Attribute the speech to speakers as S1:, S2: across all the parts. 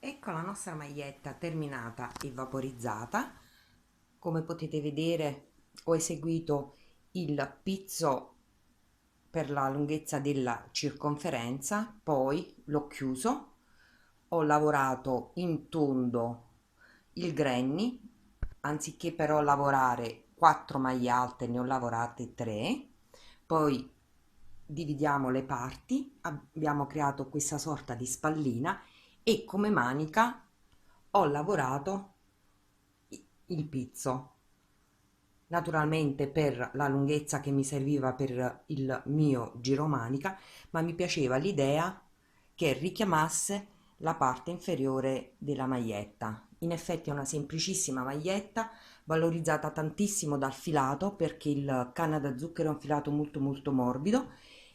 S1: Ecco la nostra maglietta terminata e vaporizzata. Come potete vedere, ho eseguito il pizzo per la lunghezza della circonferenza, poi l'ho chiuso, ho lavorato in tondo il granny, anziché però lavorare 4 maglie alte ne ho lavorate 3, poi dividiamo le parti, abbiamo creato questa sorta di spallina e come manica ho lavorato il pizzo, naturalmente per la lunghezza che mi serviva per il mio giromanica, ma mi piaceva l'idea che richiamasse la parte inferiore della maglietta. In effetti è una semplicissima maglietta valorizzata tantissimo dal filato perché il canna da zucchero è un filato molto molto morbido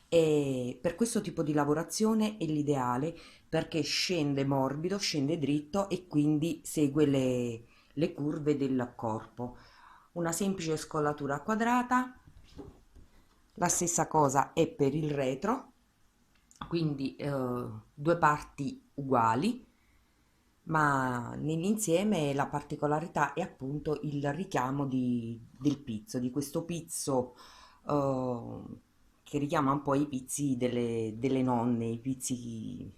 S1: e per questo tipo di lavorazione è l'ideale perché scende morbido, scende dritto e quindi segue le curve del corpo. Una semplice scollatura quadrata, la stessa cosa è per il retro, quindi due parti uguali, ma nell'insieme la particolarità è appunto il richiamo del pizzo, di questo pizzo eh, che richiama un po' i pizzi delle nonne, i pizzi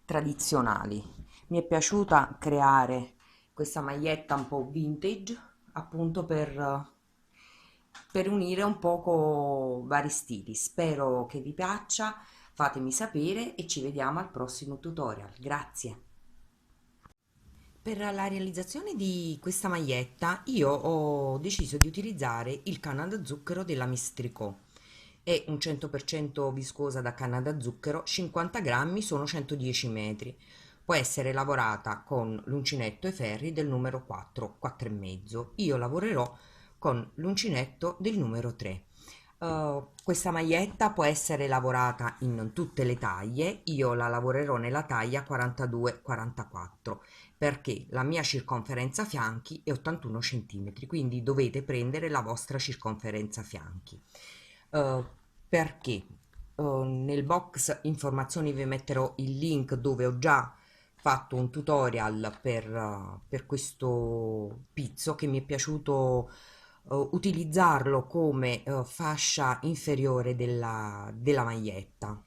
S1: tradizionali. Mi è piaciuta creare questa maglietta un po' vintage, appunto per unire un poco vari stili. Spero che vi piaccia, fatemi sapere e ci vediamo al prossimo tutorial. Grazie. Per la realizzazione di questa maglietta io ho deciso di utilizzare il canna da zucchero della Mistricot. È un 100% viscosa da canna da zucchero, 50 grammi sono 110 metri. Può essere lavorata con l'uncinetto e ferri del numero 4, 4,5. Io lavorerò con l'uncinetto del numero 3. Questa maglietta può essere lavorata in tutte le taglie, io la lavorerò nella taglia 42-44 perché la mia circonferenza fianchi è 81 cm, quindi dovete prendere la vostra circonferenza fianchi. Eh, perché nel box informazioni vi metterò il link dove ho già fatto un tutorial per questo pizzo che mi è piaciuto utilizzarlo come fascia inferiore della maglietta.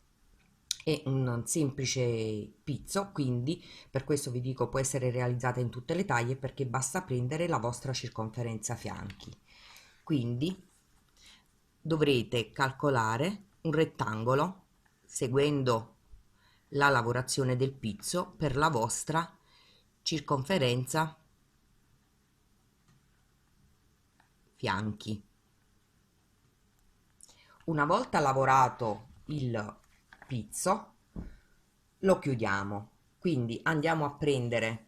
S1: È un semplice pizzo, quindi per questo vi dico può essere realizzata in tutte le taglie perché basta prendere la vostra circonferenza fianchi. Quindi dovrete calcolare un rettangolo seguendo la lavorazione del pizzo per la vostra circonferenza fianchi. Una volta lavorato il pizzo lo chiudiamo, quindi andiamo a prendere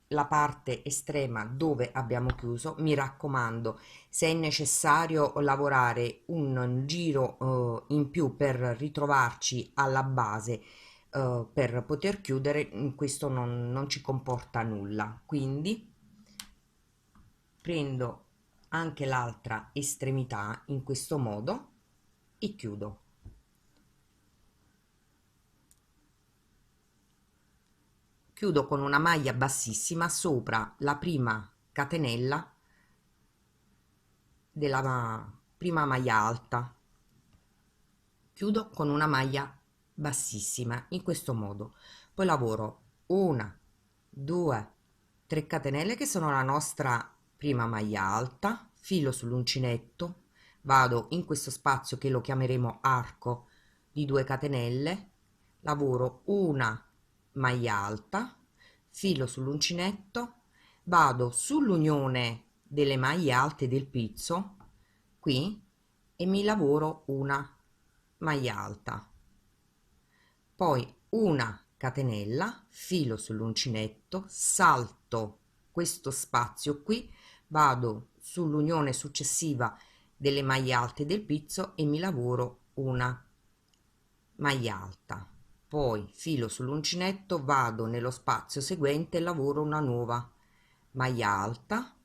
S1: la parte estrema dove abbiamo chiuso. Mi raccomando, se è necessario lavorare un giro in più per ritrovarci alla base per poter chiudere, questo non ci comporta nulla. Quindi prendo anche l'altra estremità in questo modo e chiudo. Chiudo con una maglia bassissima sopra la prima catenella della prima maglia alta, chiudo con una maglia bassissima in questo modo, poi lavoro una, due, 3 catenelle che sono la nostra prima maglia alta, filo sull'uncinetto, vado in questo spazio che lo chiameremo arco di 2 catenelle, lavoro una maglia alta, filo sull'uncinetto, vado sull'unione delle maglie alte del pizzo qui e mi lavoro una maglia alta, poi una catenella, filo sull'uncinetto, salto questo spazio qui, vado sull'unione successiva delle maglie alte del pizzo e mi lavoro una maglia alta, poi filo sull'uncinetto, vado nello spazio seguente e lavoro una nuova maglia alta,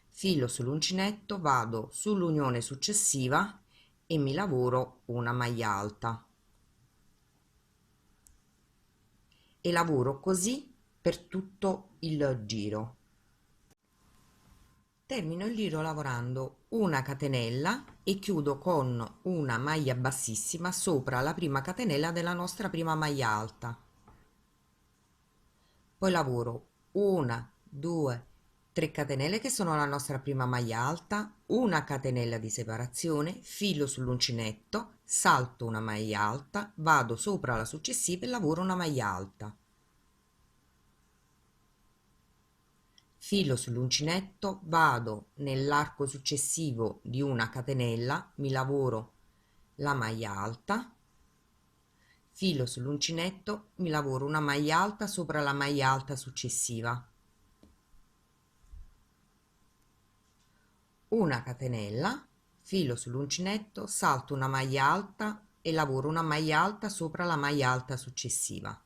S1: filo sull'uncinetto, vado sull'unione successiva e mi lavoro una maglia alta. e lavoro così per tutto il giro. Termino il giro lavorando una catenella e chiudo con una maglia bassissima sopra la prima catenella della nostra prima maglia alta. Poi lavoro una, 2, 3 catenelle che sono la nostra prima maglia alta, una catenella di separazione, filo sull'uncinetto, salto una maglia alta, vado sopra la successiva e lavoro una maglia alta. Filo sull'uncinetto, vado nell'arco successivo di una catenella, mi lavoro la maglia alta, filo sull'uncinetto, mi lavoro una maglia alta sopra la maglia alta successiva, una catenella, filo sull'uncinetto, salto una maglia alta e lavoro una maglia alta sopra la maglia alta successiva.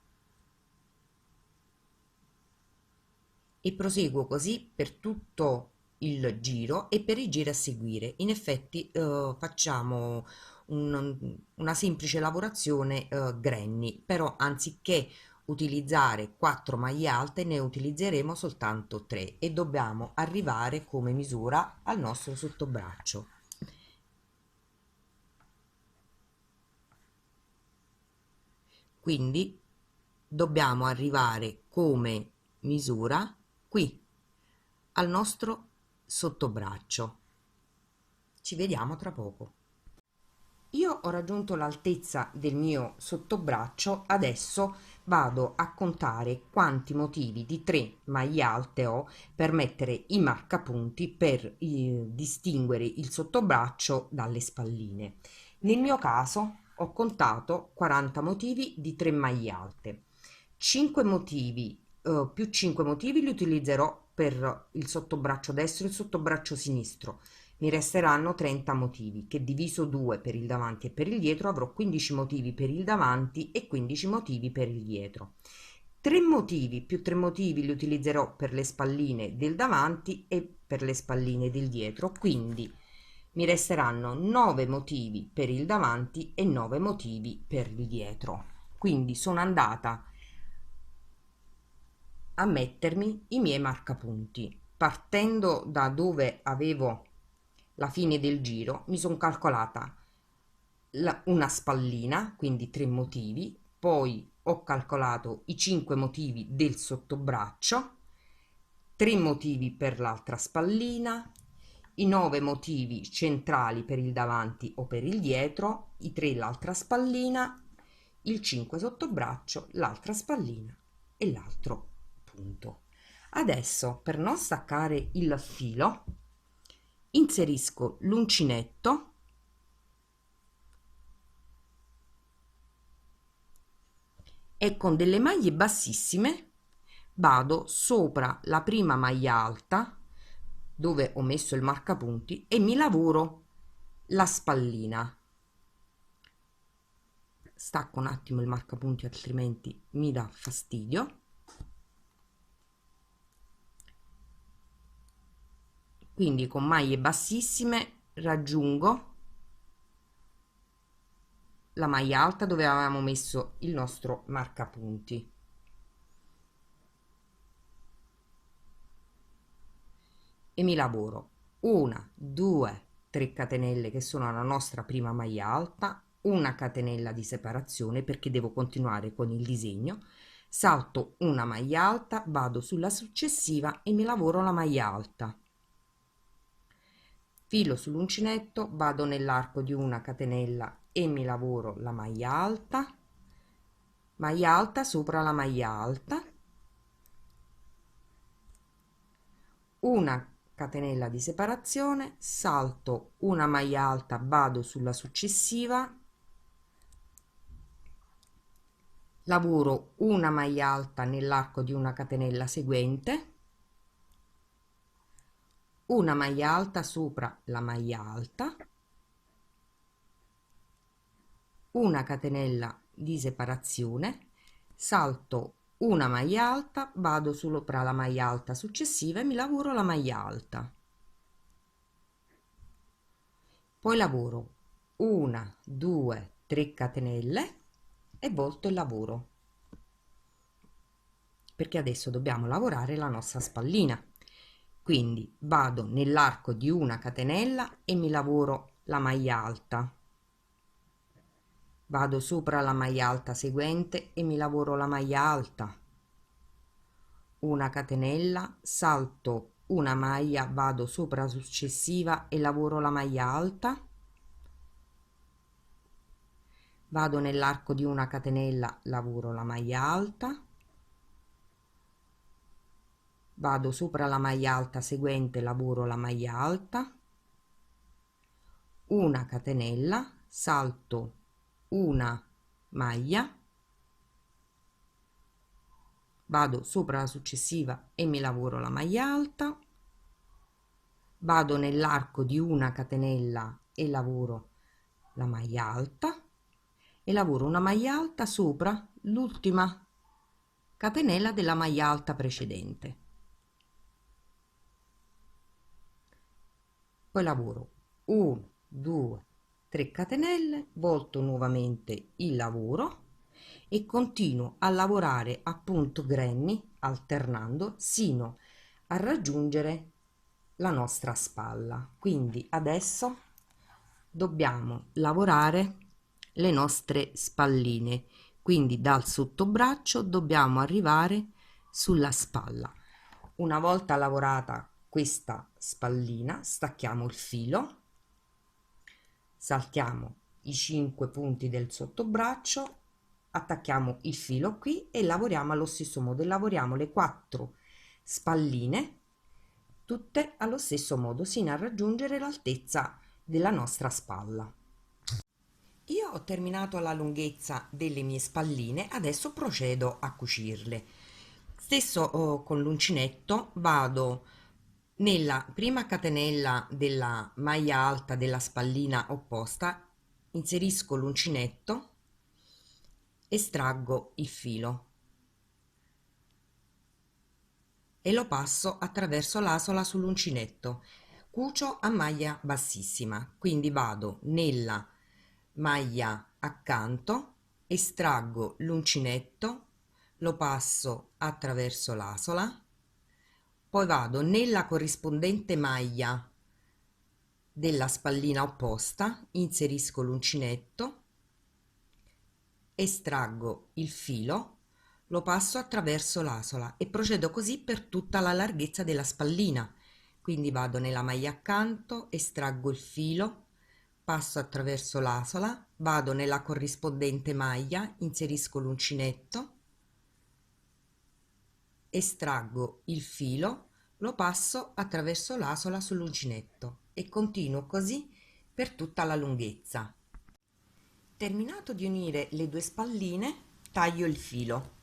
S1: E proseguo così per tutto il giro e per i giri a seguire. In effetti facciamo una semplice lavorazione granny, però anziché utilizzare 4 maglie alte ne utilizzeremo soltanto 3 e dobbiamo arrivare come misura al nostro sottobraccio. Quindi dobbiamo arrivare come misura qui al nostro sottobraccio. Ci vediamo tra poco. Io ho raggiunto l'altezza del mio sottobraccio, adesso vado a contare quanti motivi di 3 maglie alte ho per mettere i marcapunti per distinguere il sottobraccio dalle spalline. Nel mio caso ho contato 40 motivi di 3 maglie alte. 5 motivi più 5 motivi li utilizzerò per il sottobraccio destro e il sottobraccio sinistro. Mi resteranno 30 motivi che diviso 2 per il davanti e per il dietro avrò 15 motivi per il davanti e 15 motivi per il dietro. 3 motivi più 3 motivi li utilizzerò per le spalline del davanti e per le spalline del dietro, quindi mi resteranno 9 motivi per il davanti e 9 motivi per il dietro. Quindi sono andata a mettermi i miei marcapunti. Partendo da dove avevo la fine del giro, mi sono calcolata una spallina, quindi 3 motivi, poi ho calcolato i 5 motivi del sottobraccio, 3 motivi per l'altra spallina, i 9 motivi centrali per il davanti o per il dietro, i 3 l'altra spallina, il 5 sottobraccio, l'altra spallina e l'altro punto. Adesso, per non staccare il filo, inserisco l'uncinetto e con delle maglie bassissime vado sopra la prima maglia alta dove ho messo il marcapunti e mi lavoro la spallina. Stacco un attimo il marcapunti altrimenti mi dà fastidio. Quindi con maglie bassissime raggiungo la maglia alta dove avevamo messo il nostro marcapunti e mi lavoro una, 2, 3 catenelle che sono la nostra prima maglia alta, una catenella di separazione perché devo continuare con il disegno, salto una maglia alta, vado sulla successiva e mi lavoro la maglia alta, filo sull'uncinetto, vado nell'arco di una catenella e mi lavoro la maglia alta sopra la maglia alta, una catenella di separazione, salto una maglia alta, vado sulla successiva, lavoro una maglia alta nell'arco di una catenella seguente, una maglia alta sopra la maglia alta, una catenella di separazione, salto una maglia alta, vado sopra la maglia alta successiva e mi lavoro la maglia alta, poi lavoro una, 2, 3 catenelle e volto il lavoro, perché adesso dobbiamo lavorare la nostra spallina. Quindi vado nell'arco di una catenella e mi lavoro la maglia alta, vado sopra la maglia alta seguente e mi lavoro la maglia alta, una catenella, salto una maglia, vado sopra la successiva e lavoro la maglia alta, vado nell'arco di una catenella, lavoro la maglia alta, vado sopra la maglia alta seguente, lavoro la maglia alta, una catenella, salto una maglia, vado sopra la successiva e mi lavoro la maglia alta, vado nell'arco di una catenella e lavoro la maglia alta e lavoro una maglia alta sopra l'ultima catenella della maglia alta precedente. Poi lavoro 1, 2, 3 catenelle, volto nuovamente il lavoro e continuo a lavorare a punto granny alternando sino a raggiungere la nostra spalla. Quindi adesso dobbiamo lavorare le nostre spalline, quindi dal sottobraccio dobbiamo arrivare sulla spalla. Una volta lavorata questa spallina, stacchiamo il filo, saltiamo i 5 punti del sottobraccio, attacchiamo il filo qui e lavoriamo allo stesso modo, e lavoriamo le 4 spalline tutte allo stesso modo sino a raggiungere l'altezza della nostra spalla. Io ho terminato la lunghezza delle mie spalline, adesso procedo a cucirle. Stesso con l'uncinetto vado nella prima catenella della maglia alta della spallina opposta, inserisco l'uncinetto, estraggo il filo e lo passo attraverso l'asola sull'uncinetto, cucio a maglia bassissima, quindi vado nella maglia accanto, estraggo l'uncinetto, lo passo attraverso l'asola, poi vado nella corrispondente maglia della spallina opposta, inserisco l'uncinetto, estraggo il filo, lo passo attraverso l'asola e procedo così per tutta la larghezza della spallina. Quindi vado nella maglia accanto, estraggo il filo, passo attraverso l'asola, vado nella corrispondente maglia, inserisco l'uncinetto, estraggo il filo, lo passo attraverso l'asola sull'uncinetto e continuo così per tutta la lunghezza. Terminato di unire le due spalline, taglio il filo.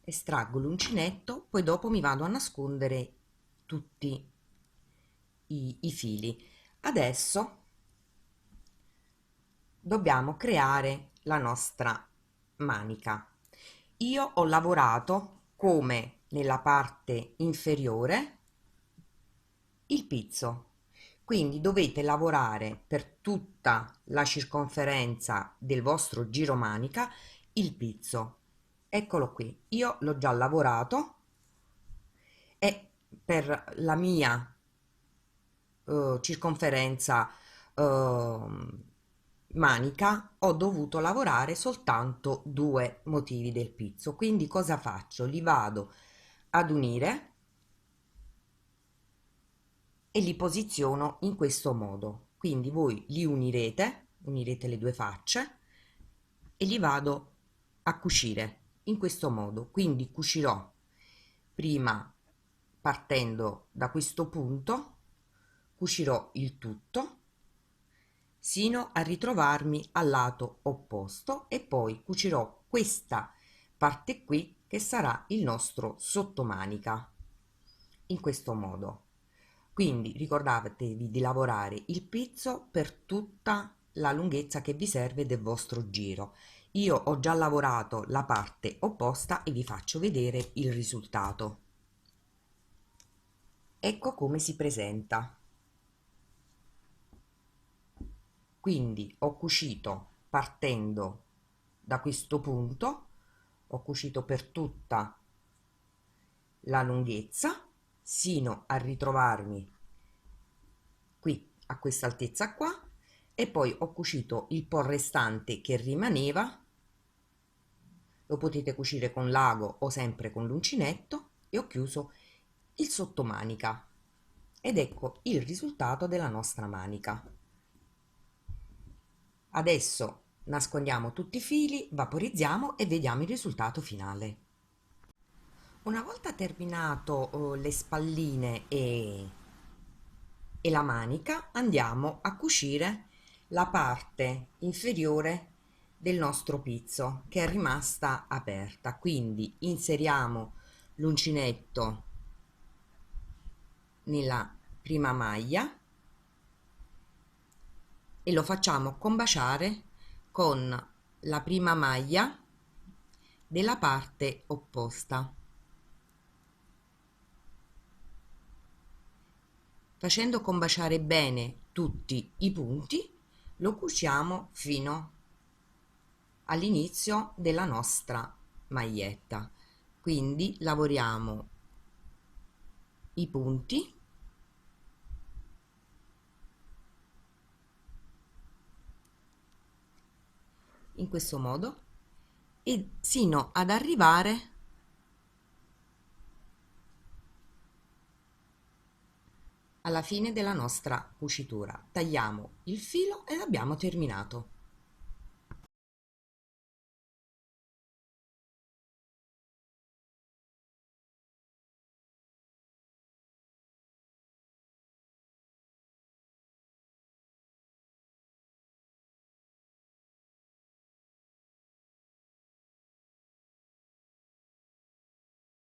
S1: Estraggo l'uncinetto, poi dopo mi vado a nascondere tutti i fili. Adesso dobbiamo creare la nostra manica. Io ho lavorato come nella parte inferiore il pizzo, quindi dovete lavorare per tutta la circonferenza del vostro giro manica il pizzo. Eccolo qui, io l'ho già lavorato e per la mia circonferenza manica ho dovuto lavorare soltanto 2 motivi del pizzo. Quindi cosa faccio? Li vado ad unire e li posiziono in questo modo. Quindi voi li unirete le due facce e li vado a cucire in questo modo. Quindi cucirò prima partendo da questo punto, cucirò il tutto sino a ritrovarmi al lato opposto e poi cucirò questa parte qui che sarà il nostro sottomanica in questo modo. Quindi ricordatevi di lavorare il pizzo per tutta la lunghezza che vi serve del vostro giro. Io ho già lavorato la parte opposta e vi faccio vedere il risultato. Ecco come si presenta. Quindi ho cucito partendo da questo punto, ho cucito per tutta la lunghezza sino a ritrovarmi qui a questa altezza qua, e poi ho cucito il po' restante che rimaneva. Lo potete cucire con l'ago o sempre con l'uncinetto, e ho chiuso il sottomanica, ed ecco il risultato della nostra manica. Adesso nascondiamo tutti i fili, vaporizziamo e vediamo il risultato finale. Una volta terminato le spalline e la manica, andiamo a cucire la parte inferiore del nostro pizzo che è rimasta aperta. Quindi inseriamo l'uncinetto nella prima maglia e lo facciamo combaciare con la prima maglia della parte opposta. Facendo combaciare bene tutti i punti, lo cuciamo fino all'inizio della nostra maglietta. Quindi lavoriamo i punti in questo modo e sino ad arrivare alla fine della nostra cucitura. Tagliamo il filo ed abbiamo terminato.